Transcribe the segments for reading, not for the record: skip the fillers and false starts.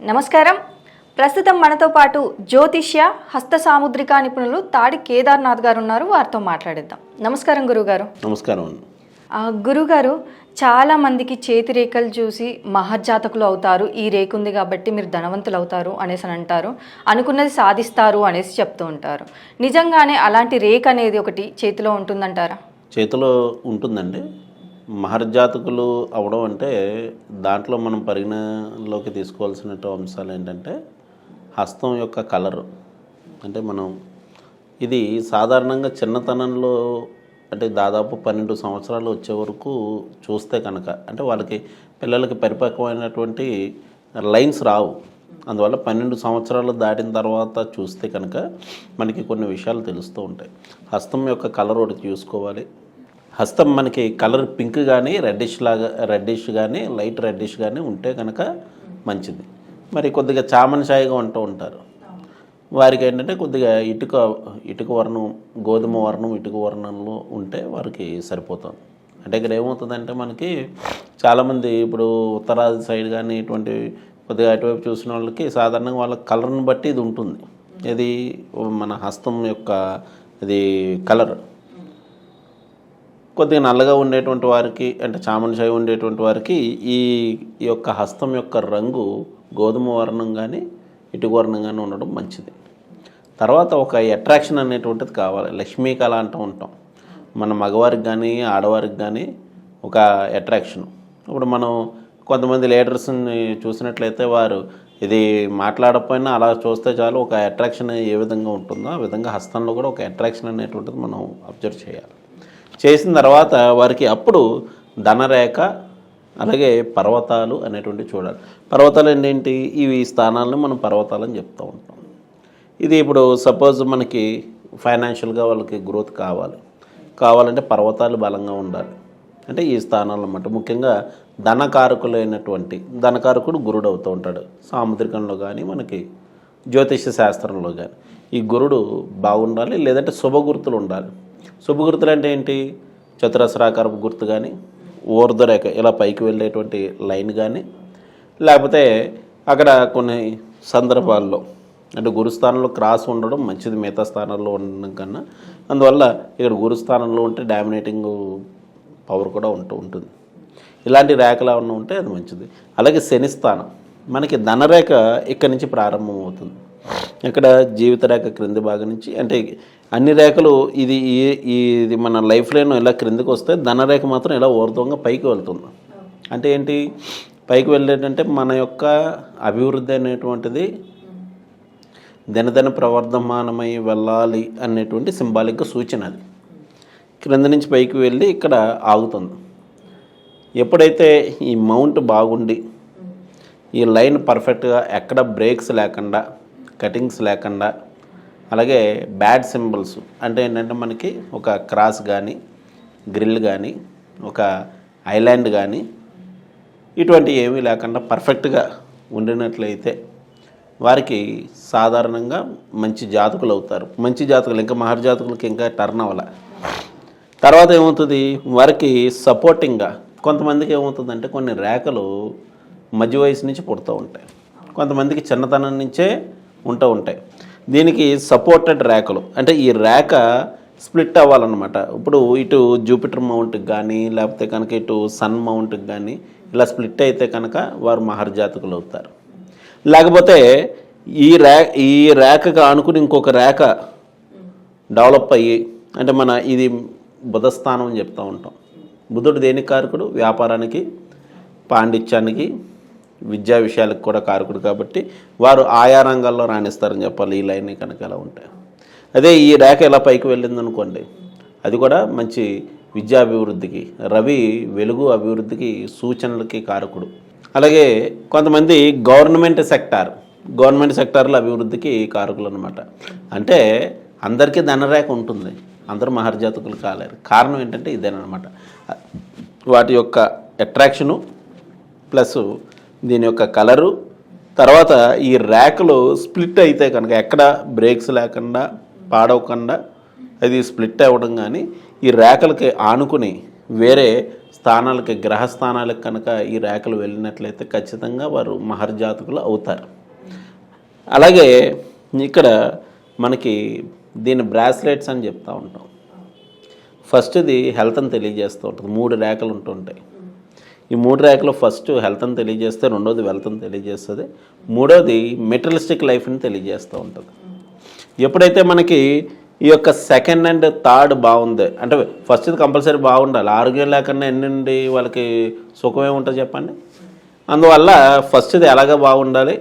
నమస్కారం. ప్రస్తుతం మనతో పాటు జ్యోతిష్య హస్త సాముద్రిక నిపుణులు తాడి కేదార్నాథ్ గారు ఉన్నారు. వారితో మాట్లాడిద్దాం. నమస్కారం గురుగారు. నమస్కారం. గురుగారు, చాలా మందికి చేతి రేఖలు చూసి మహర్జాతకులు అవుతారు, ఈ రేఖ ఉంది కాబట్టి మీరు ధనవంతులు అవుతారు అనేసి అని అంటారు, అనుకున్నది సాధిస్తారు అనేసి చెప్తూ ఉంటారు. నిజంగానే అలాంటి రేఖ అనేది ఒకటి చేతిలో ఉంటుందంటారా? చేతిలో ఉంటుందండి. మహర్జాతకులు అవడం అంటే దాంట్లో మనం పరిగణలోకి తీసుకోవాల్సిన అంశాలు ఏంటంటే హస్తం యొక్క కలరు. అంటే మనం ఇది సాధారణంగా చిన్నతనంలో అంటే దాదాపు 12 సంవత్సరాలు వచ్చే వరకు చూస్తే కనుక అంటే వాళ్ళకి పిల్లలకి పరిపక్వమైనటువంటి లైన్స్ రావు. అందువల్ల 12 సంవత్సరాలు దాటిన తర్వాత చూస్తే కనుక మనకి కొన్ని విషయాలు తెలుస్తూ ఉంటాయి. హస్తం యొక్క కలర్ ఒకటి చూసుకోవాలి. హస్తం మనకి కలర్ పింక్ కానీ రెడ్డిష్ కానీ లైట్ రెడ్డిష్ కానీ ఉంటే కనుక మంచిది. మరి కొద్దిగా చామన్ షాయిగా ఉంటూ ఉంటారు, వారికి ఏంటంటే కొద్దిగా ఇటుక వర్ణం, గోధుమ వర్ణం, ఇటుక వర్ణంలో ఉంటే వారికి సరిపోతుంది. అంటే ఇక్కడ ఏమవుతుందంటే మనకి చాలామంది ఇప్పుడు ఉత్తరాది సైడ్ కానీ ఇటువంటి కొద్దిగా అటువైపు చూసిన వాళ్ళకి సాధారణంగా వాళ్ళ కలర్ని బట్టి ఇది ఉంటుంది. ఇది మన హస్తం యొక్క ఇది కలర్ కొద్దిగా నల్లగా ఉండేటువంటి వారికి అంటే చామన్ షాయి ఉండేటువంటి వారికి ఈ యొక్క హస్తం యొక్క రంగు గోధుమ వర్ణం కానీ ఇటుక వర్ణం కానీ ఉండడం మంచిది. తర్వాత ఒక అట్రాక్షన్ అనేటువంటిది కావాలి. లక్ష్మీ కళ అంటూ ఉంటాం. మన మగవారికి కానీ ఆడవారికి కానీ ఒక అట్రాక్షన్. ఇప్పుడు మనం కొంతమంది లీడర్స్ని చూసినట్లయితే వారు ఇది మాట్లాడకపోయినా అలా చూస్తే చాలు ఒక అట్రాక్షన్ ఏ విధంగా ఉంటుందో ఆ విధంగా హస్తంలో కూడా ఒక అట్రాక్షన్ అనేటువంటిది మనం అబ్జర్వ్ చేయాలి. చేసిన తర్వాత వారికి అప్పుడు ధనరేఖ అలాగే పర్వతాలు అనేటువంటివి చూడాలి. పర్వతాలు ఏంటి? ఇవి స్థానాలను మనం పర్వతాలని చెప్తూ ఉంటాం. ఇది ఇప్పుడు సపోజ్ మనకి ఫైనాన్షియల్గా వాళ్ళకి గ్రోత్ కావాలంటే పర్వతాలు బలంగా ఉండాలి. అంటే ఈ స్థానాలు అన్నమాట. ముఖ్యంగా ధనకారకుడు గురుడు అవుతూ ఉంటాడు. సాముద్రికంలో కానీ మనకి జ్యోతిష శాస్త్రంలో కానీ ఈ గురుడు బాగుండాలి. లేదంటే శుభగుర్తులు ఉండాలి. శుభగుర్తులు అంటే ఏంటి? చతురస్రాకారపు గుర్తు కానీ, ఊర్ధ్వరేఖ ఇలా పైకి వెళ్ళేటువంటి లైన్ కానీ, లేకపోతే అక్కడ కొన్ని సందర్భాల్లో అంటే గురుస్థానంలో క్రాస్ ఉండడం మంచిది మిగతా స్థానాల్లో ఉండడం కన్నా. అందువల్ల ఇక్కడ గురుస్థానంలో ఉంటే డామినేటింగ్ పవర్ కూడా ఉంటుంది. ఇలాంటి రేఖలు ఏమన్నా ఉంటే అది మంచిది. అలాగే శని స్థానం మనకి ధనరేఖ ఇక్కడి నుంచి ప్రారంభం అవుతుంది. ఇక్కడ జీవిత రేఖ క్రింది భాగం నుంచి అంటే అన్ని రేఖలు ఇది మన లైఫ్ లైన్ ఇలా క్రిందికి వస్తే ధనరేఖ మాత్రం ఇలా ఊర్ధ్వంగా పైకి వెళ్తుంది. అంటే ఏంటి? పైకి వెళ్ళేటంటే మన యొక్క అభివృద్ధి అనేటువంటిది దినదిన ప్రవర్ధమానమై వెళ్ళాలి అనేటువంటి సింబాలిక్ సూచన. అది క్రింద నుంచి పైకి వెళ్ళి ఇక్కడ ఆగుతుంది. ఎప్పుడైతే ఈ మౌంట్ బాగుండి ఈ లైన్ పర్ఫెక్ట్గా ఎక్కడ బ్రేక్స్ లేకుండా కటింగ్స్ లేకుండా అలాగే బ్యాడ్ సింబల్స్ అంటే ఏంటంటే మనకి ఒక క్రాస్ కానీ గ్రిల్ కానీ ఒక ఐలాండ్ కానీ ఇటువంటి ఏమీ లేకుండా పర్ఫెక్ట్గా ఉండినట్లయితే వారికి సాధారణంగా మంచి జాతకులు అవుతారు. మంచి జాతకులు ఇంకా మహర్జాతకులకి ఇంకా టర్న్ అవ్వాలి. తర్వాత ఏమవుతుంది? వారికి సపోర్టింగ్గా కొంతమందికి ఏమవుతుందంటే కొన్ని రేఖలు మధ్య వయసు నుంచి పుడుతూ ఉంటాయి, కొంతమందికి చిన్నతనం నుంచే ఉంటూ ఉంటాయి. దీనికి సపోర్టెడ్ రేఖలు అంటే ఈ రేఖ స్ప్లిట్ అవ్వాలన్నమాట. ఇప్పుడు ఇటు జూపిటర్ మౌంట్కి కానీ లేకపోతే కనుక ఇటు సన్ మౌంట్కి కానీ ఇలా స్ప్లిట్ అయితే కనుక వారు మహర్జాతకులు అవుతారు. లేకపోతే ఈ రేఖగా అనుకుని ఇంకొక రేఖ డెవలప్ అయ్యి అంటే ఇది బుధస్థానం అని చెప్తూ ఉంటాం. బుధుడు దేనికి కారకుడు? వ్యాపారానికి, పాండిత్యానికి, విద్యా విషయాలకు కూడా కారకుడు. కాబట్టి వారు ఆయా రంగాల్లో రాణిస్తారని చెప్పాలి ఈ లైన్ కనుక ఎలా ఉంటాయి. అదే ఈ రేఖ ఎలా పైకి వెళ్ళిందనుకోండి, అది కూడా మంచి విద్యాభివృద్ధికి, రవి వెలుగు అభివృద్ధికి సూచనలకి కారకుడు. అలాగే కొంతమంది గవర్నమెంట్ సెక్టార్ల అభివృద్ధికి కారకులు అనమాట. అంటే అందరికీ ధనరేఖ ఉంటుంది, అందరూ మహర్జాతకులు కాలేరు. కారణం ఏంటంటే ఇదేనమాట. వాటి యొక్క అట్రాక్షను ప్లస్ దీని యొక్క కలరు, తర్వాత ఈ రేఖలు స్ప్లిట్ అయితే కనుక ఎక్కడ బ్రేక్స్ లేకుండా పాడవకుండా అది స్ప్లిట్ అవ్వడం కానీ ఈ రేఖలకి ఆనుకుని వేరే స్థానాలకి గ్రహ స్థానాలకు కనుక ఈ రేఖలు వెళ్ళినట్లయితే ఖచ్చితంగా వారు మహర్జాతకులు అవుతారు. అలాగే ఇక్కడ మనకి దీని బ్రాస్లెట్స్ అని చెప్తూ ఉంటాం. ఫస్ట్ది హెల్త్ని తెలియజేస్తూ ఉంటుంది. 3 రేఖలు ఉంటుంటాయి. ఈ 3 రేఖలు ఫస్ట్ హెల్త్ని తెలియజేస్తే, రెండోది వెల్త్ని తెలియజేస్తుంది, మూడోది మెటీరియలిస్టిక్ లైఫ్ని తెలియజేస్తూ ఉంటుంది. ఎప్పుడైతే మనకి ఈ యొక్క సెకండ్ అండ్ థర్డ్ బాగుంది అంటే ఫస్ట్ది కంపల్సరీ బాగుండాలి. ఆరోగ్యం లేకుండా ఎన్నుండి వాళ్ళకి సుఖమే ఉంటుంది చెప్పండి. అందువల్ల ఫస్ట్ది ఎలాగ బాగుండాలి,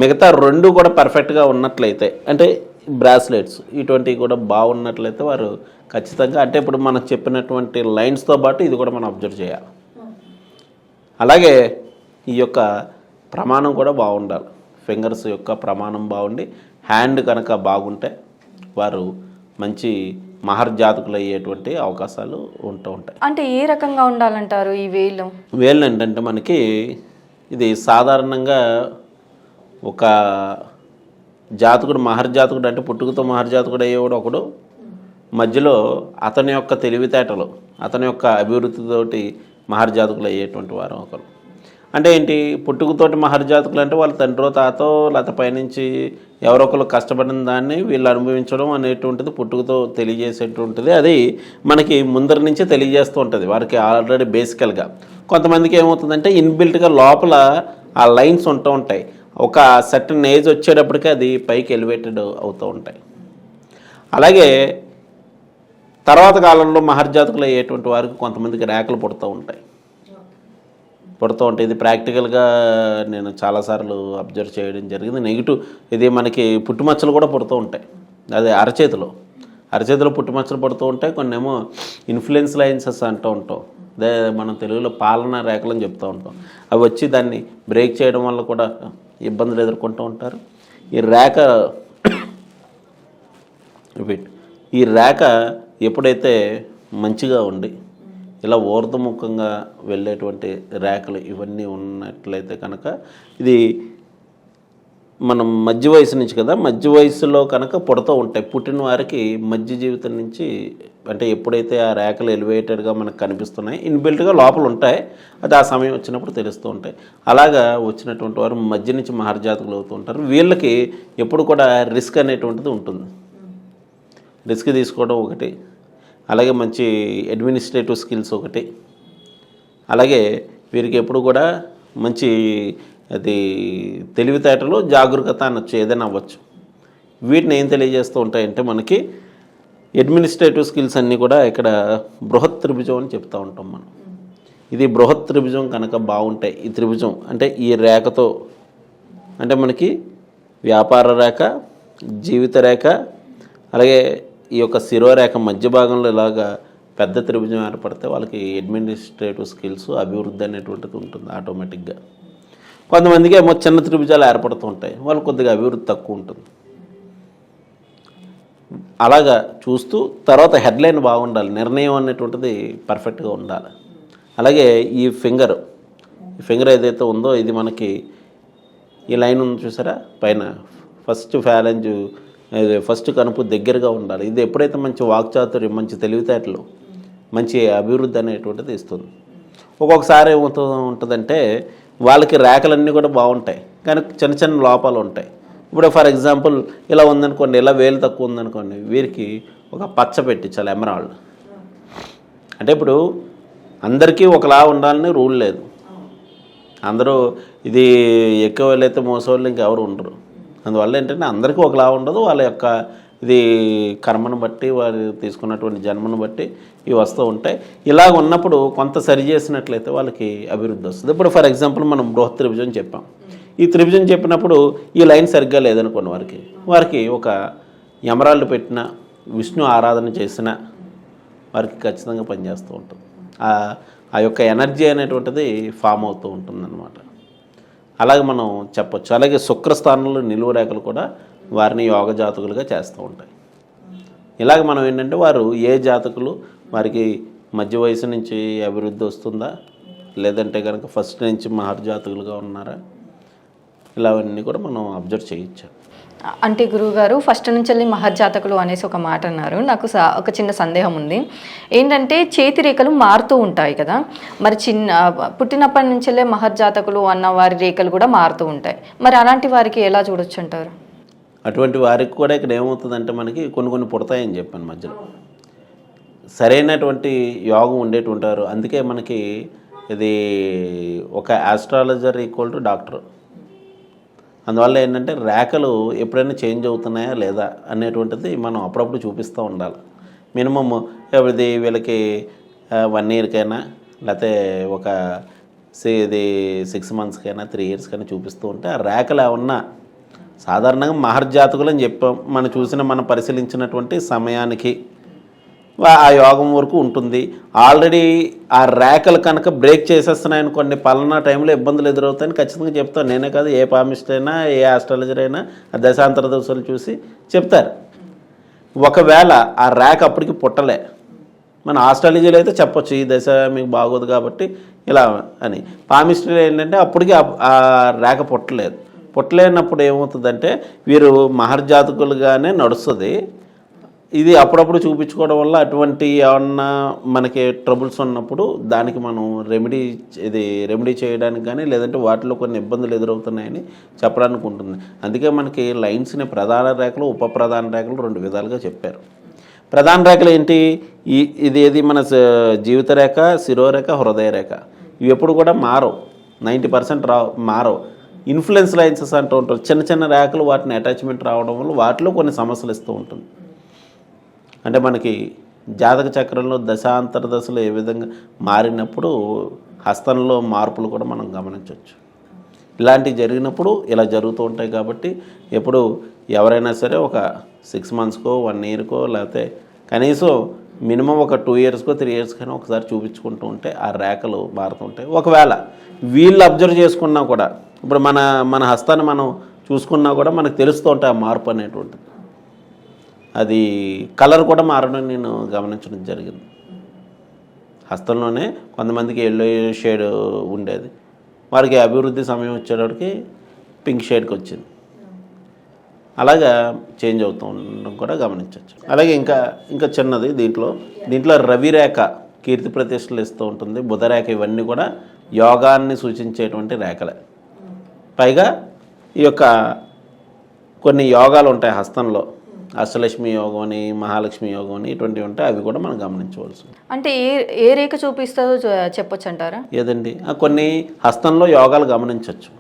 మిగతా 2 కూడా పర్ఫెక్ట్గా ఉన్నట్లయితే అంటే బ్రాస్లెట్స్ ఇటువంటివి కూడా బాగున్నట్లయితే వారు ఖచ్చితంగా అంటే ఇప్పుడు మనకు చెప్పినటువంటి లైన్స్తో పాటు ఇది కూడా మనం అబ్జర్వ్ చేయాలి. అలాగే ఈ యొక్క ప్రమాణం కూడా బాగుండాలి. ఫింగర్స్ యొక్క ప్రమాణం బాగుండి హ్యాండ్ కనుక బాగుంటే వారు మంచి మహర్జాతకులు అయ్యేటువంటి అవకాశాలు ఉంటూ ఉంటాయి. అంటే ఏ రకంగా ఉండాలంటారు ఈ వేలు? వేలు ఏంటంటే మనకి ఇది సాధారణంగా ఒక జాతకుడు మహర్జాతకుడు అంటే పుట్టుకతో మహర్జాతకుడు అయ్యేవాడు ఒకడు, మధ్యలో అతని యొక్క తెలివితేటలు అతని యొక్క అభివృద్ధితోటి మహర్జాతకులు అయ్యేటువంటి వారు ఒకరు. అంటే ఏంటి, పుట్టుకతోటి మహర్జాతకులు అంటే వాళ్ళ తండ్రో తాతో లేకపోతే పైనుంచి ఎవరొకరు కష్టపడిన దాన్ని వీళ్ళు అనుభవించడం అనేటువంటిది పుట్టుకతో తెలియజేసేటువంటిది. అది మనకి ముందరి నుంచే తెలియజేస్తూ ఉంటుంది వారికి ఆల్రెడీ బేసికల్గా. కొంతమందికి ఏమవుతుందంటే ఇన్బిల్ట్గా లోపల ఆ లైన్స్ ఉంటూ ఉంటాయి. ఒక సర్టన్ ఏజ్ వచ్చేటప్పటికి అది పైకి ఎలివేటెడ్ అవుతూ ఉంటాయి. అలాగే తర్వాత కాలంలో మహర్జాతకులు అయ్యేటువంటి వారికి కొంతమందికి రేఖలు పుడుతూ ఉంటాయి. ఇది ప్రాక్టికల్గా నేను చాలాసార్లు అబ్జర్వ్ చేయడం జరిగింది. నెగిటివ్ ఇది మనకి పుట్టుమచ్చలు కూడా పుడుతూ ఉంటాయి. అదే అరచేతిలో పుట్టుమచ్చలు పడుతూ ఉంటాయి. కొన్ని ఏమో ఇన్ఫ్లుయెన్స్ లైన్సెస్ అంటూ ఉంటాం. అదే మనం తెలుగులో పాలనా రేఖలు అని చెప్తూ ఉంటాం. అవి వచ్చి దాన్ని బ్రేక్ చేయడం వల్ల కూడా ఇబ్బందులు ఎదుర్కొంటూ ఉంటారు. ఈ రేఖ ఎప్పుడైతే మంచిగా ఉండి ఇలా ఊర్ధముఖంగా వెళ్ళేటువంటి రేఖలు ఇవన్నీ ఉన్నట్లయితే కనుక ఇది మనం మధ్య వయసు నుంచి కదా, మధ్య వయసులో కనుక పుడుతూ ఉంటాయి. పుట్టిన వారికి మధ్య జీవితం నుంచి అంటే ఎప్పుడైతే ఆ రేఖలు ఎలివేటెడ్గా మనకు కనిపిస్తున్నాయి, ఇన్బిల్ట్గా లోపల ఉంటాయి, అది ఆ సమయం వచ్చినప్పుడు తెలుస్తూ ఉంటాయి. అలాగా వచ్చినటువంటి వారు మధ్య నుంచి మహర్జాతకులు అవుతూ ఉంటారు. వీళ్ళకి ఎప్పుడు కూడా రిస్క్ అనేటువంటిది ఉంటుంది. రిస్క్ తీసుకోవడం ఒకటి, అలాగే మంచి అడ్మినిస్ట్రేటివ్ స్కిల్స్ ఒకటి, అలాగే వీరికి ఎప్పుడు కూడా మంచి అది తెలివితేటలు జాగరూకత అనొచ్చు, ఏదైనా అవ్వచ్చు. వీటిని ఏం తెలియజేస్తూ ఉంటాయంటే మనకి అడ్మినిస్ట్రేటివ్ స్కిల్స్ అన్నీ కూడా ఇక్కడ బృహత్ త్రిభుజం అని చెప్తూ ఉంటాం మనం. ఇది బృహత్ త్రిభుజం కనుక బాగుంటాయి. ఈ త్రిభుజం అంటే ఈ రేఖతో అంటే మనకి వ్యాపార రేఖ, జీవిత రేఖ, అలాగే ఈ యొక్క శిరోరేఖ మధ్య భాగంలో ఇలాగా పెద్ద త్రిభుజం ఏర్పడితే వాళ్ళకి అడ్మినిస్ట్రేటివ్ స్కిల్స్ అభివృద్ధి అనేటువంటిది ఉంటుంది ఆటోమేటిక్గా. కొంతమందికి ఏమో చిన్న త్రిభుజాలు ఏర్పడుతూ ఉంటాయి, వాళ్ళు కొద్దిగా అభివృద్ధి తక్కువ ఉంటుంది. అలాగా చూస్తూ తర్వాత హెడ్లైన్ బాగుండాలి, నిర్ణయం అనేటువంటిది పర్ఫెక్ట్గా ఉండాలి. అలాగే ఈ ఫింగర్ ఏదైతే ఉందో ఇది మనకి ఈ లైన్ ఉంది చూసారా పైన, ఫస్ట్ కనుపు దగ్గరగా ఉండాలి. ఇది ఎప్పుడైతే మంచి వాక్చాతుర్యం, మంచి తెలివితేటలు, మంచి అభివృద్ధి అనేటువంటిది ఇస్తుంది. ఒక్కొక్కసారి ఏమవుతూ ఉంటుందంటే వాళ్ళకి రేఖలన్నీ కూడా బాగుంటాయి కానీ చిన్న చిన్న లోపాలు ఉంటాయి. ఇప్పుడు ఫర్ ఎగ్జాంపుల్ ఇలా ఉందనుకోండి, ఇలా వేలు తక్కువ ఉందనుకోండి, వీరికి ఒక పచ్చ పెట్టించాలి ఎమరాల్డ్. అంటే ఇప్పుడు అందరికీ ఒకలా ఉండాలని రూల్ లేదు. అందరూ ఇది ఎక్కువ వేలైతే మోసవాళ్ళు ఇంకెవరు ఉండరు. అందువల్ల ఏంటంటే అందరికీ ఒకలా ఉండదు. వాళ్ళ యొక్క ఇది కర్మను బట్టి వారు తీసుకున్నటువంటి జన్మను బట్టి ఇవి వస్తూ ఉంటాయి. ఇలా ఉన్నప్పుడు కొంత సరి చేసినట్లయితే వాళ్ళకి అభివృద్ధి వస్తుంది. ఇప్పుడు ఫర్ ఎగ్జాంపుల్ మనం బృహత్ త్రిభుజం చెప్పాం. ఈ త్రిభుజం చెప్పినప్పుడు ఈ లైన్ సరిగ్గా లేదనుకోండి, వారికి ఒక ఎమరాల్డ్ పెట్టిన, విష్ణు ఆరాధన చేసిన వారికి ఖచ్చితంగా పనిచేస్తూ ఉంటుంది. ఆ యొక్క ఎనర్జీ అనేటువంటిది ఫామ్ అవుతూ ఉంటుందన్నమాట. అలాగే మనం చెప్పొచ్చు. అలాగే శుక్రస్థానంలో నిలువు రేఖలు కూడా వారిని యోగ జాతకులుగా చేస్తూ ఉంటాయి. ఇలాగ మనం ఏంటంటే వారు ఏ జాతకులు వారికి మధ్య వయసు నుంచి అభివృద్ధి వస్తుందా, లేదంటే కనుక ఫస్ట్ నుంచి మహర్జాతకులుగా ఉన్నారా, ఇలావన్నీ కూడా మనం అబ్జర్వ్ చేయొచ్చు. అంటే గురువుగారు ఫస్ట్ నుంచి వెళ్ళి మహర్జాతకులు అనేసి ఒక మాట అన్నారు. నాకు ఒక చిన్న సందేహం ఉంది. ఏంటంటే చేతి రేఖలు మారుతూ ఉంటాయి కదా, మరి పుట్టినప్పటి నుంచి వెళ్ళే మహర్జాతకులు అన్న వారి రేఖలు కూడా మారుతూ ఉంటాయి. మరి అలాంటి వారికి ఎలా చూడొచ్చు అంటారు? అటువంటి వారికి కూడా ఇక్కడ ఏమవుతుందంటే మనకి కొన్ని పుడతాయని చెప్పాను మధ్యలో. సరైనటువంటి యోగం ఉండేటుంటారు. అందుకే మనకి ఇది ఒక ఆస్ట్రాలజర్ ఈక్వల్ టు డాక్టర్. అందువల్ల ఏంటంటే రేఖలు ఎప్పుడైనా చేంజ్ అవుతున్నాయా లేదా అనేటువంటిది మనం అప్పుడప్పుడు చూపిస్తూ ఉండాలి. మినిమమ్ ఇది వీళ్ళకి 1 ఇయర్కైనా లేకపోతే ఒక 6 మంత్స్కైనా 3 ఇయర్స్కైనా చూపిస్తూ ఉంటే ఆ రేఖలు ఏమన్నా సాధారణంగా మహర్జాతకులు అని చెప్పాం. మనం పరిశీలించినటువంటి సమయానికి ఆ యోగం వరకు ఉంటుంది. ఆల్రెడీ ఆ రేఖలు కనుక బ్రేక్ చేసేస్తున్నాయనుకోండి, పలానా టైంలో ఇబ్బందులు ఎదురవుతాయని ఖచ్చితంగా చెప్తాను. నేనే కాదు, ఏ పామిస్ట్ అయినా ఏ ఆస్ట్రాలజర్ అయినా ఆ దశాంతర దశలు చూసి చెప్తారు. ఒకవేళ ఆ రేఖ అప్పటికి పుట్టలే, మన ఆస్ట్రాలజీలో అయితే చెప్పొచ్చు ఈ దశ మీకు బాగోదు కాబట్టి ఇలా అని. పామిస్ట్రీలో ఏంటంటే అప్పటికి ఆ రేఖ పుట్టలేనప్పుడు ఏమవుతుందంటే వీరు మహర్జాతకులుగానే నడుస్తుంది. ఇది అప్పుడప్పుడు చూపించుకోవడం వల్ల అటువంటి ఏమన్నా మనకి ట్రబుల్స్ ఉన్నప్పుడు దానికి మనం రెమెడీ చేయడానికి కానీ లేదంటే వాటిలో కొన్ని ఇబ్బందులు ఎదురవుతున్నాయని చెప్పడానికి ఉంటుంది. అందుకే మనకి లైన్స్ని ప్రధాన రేఖలు ఉప ప్రధాన రేఖలు 2 విధాలుగా చెప్పారు. ప్రధాన రేఖలు ఏంటి? ఇది మన జీవిత రేఖ, శిరోరేఖ, హృదయ రేఖ. ఇవి ఎప్పుడు కూడా మారవు, 90% మారవు. ఇన్ఫ్లుయెన్స్ లైన్సెస్ అంటూ ఉంటారు. చిన్న రేఖలు వాటిని అటాచ్మెంట్ రావడం వల్ల వాటిలో కొన్ని సమస్యలు ఇస్తూ ఉంటుంది. అంటే మనకి జాతక చక్రంలో దశాంతర దశలు ఏ విధంగా మారినప్పుడు హస్తంలో మార్పులు కూడా మనం గమనించవచ్చు. ఇలాంటివి జరిగినప్పుడు ఇలా జరుగుతూ ఉంటాయి. కాబట్టి ఎప్పుడు ఎవరైనా సరే ఒక 6 మంత్స్కో 1 ఇయర్కో లేకపోతే కనీసం మినిమం ఒక 2 ఇయర్స్కో 3 ఇయర్స్కైనా ఒకసారి చూపించుకుంటూ ఉంటే ఆ రేఖలు మారుతుంటాయి. ఒకవేళ వీళ్ళు అబ్జర్వ్ చేసుకున్నా కూడా, ఇప్పుడు మన హస్తాన్ని మనం చూసుకున్నా కూడా మనకు తెలుస్తూ ఉంటాయి ఆ మార్పు అనేటువంటిది. అది కలర్ కూడా మారడం నేను గమనించడం జరిగింది. హస్తంలోనే కొంతమందికి ఎల్లో షేడ్ ఉండేది, వారికి అభివృద్ధి సమయం వచ్చేటప్పటికి పింక్ షేడ్కి వచ్చింది. అలాగా చేంజ్ అవుతూ ఉండడం కూడా గమనించవచ్చు. అలాగే ఇంకా చిన్నది దీంట్లో రవిరేఖ కీర్తి ప్రతిష్టలు ఇస్తూ ఉంటుంది. బుధరేఖ, ఇవన్నీ కూడా యోగాన్ని సూచించేటువంటి రేఖలే. పైగా ఈ యొక్క కొన్ని యోగాలు ఉంటాయి హస్తంలో, అష్టలక్ష్మి యోగం అని, మహాలక్ష్మి యోగం అని, ఇటువంటివి ఉంటాయి. అవి కూడా మనం గమనించవలసి. అంటే ఏ రేఖ చూపిస్తుందో చెప్పొచ్చు అంటారా? ఏదండి, కొన్ని హస్తంలో యోగాలు గమనించవచ్చు.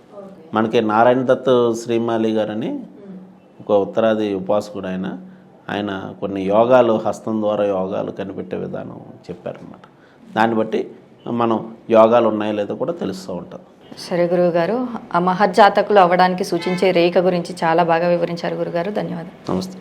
మనకి నారాయణ దత్ శ్రీమాలి గారని ఒక ఉత్తరాది ఉపాసకుడు, ఆయన కొన్ని యోగాలు హస్తం ద్వారా యోగాలు కనిపెట్టే విధానం చెప్పారనమాట. దాన్ని బట్టి మనం యోగాలు ఉన్నాయో లేదో కూడా తెలుస్తూ ఉంటుంది. సరే గురువుగారు, ఆ మహర్జాతకులు అవ్వడానికి సూచించే రేఖ గురించి చాలా బాగా వివరించారు గురుగారు. ధన్యవాదాలు. నమస్తే.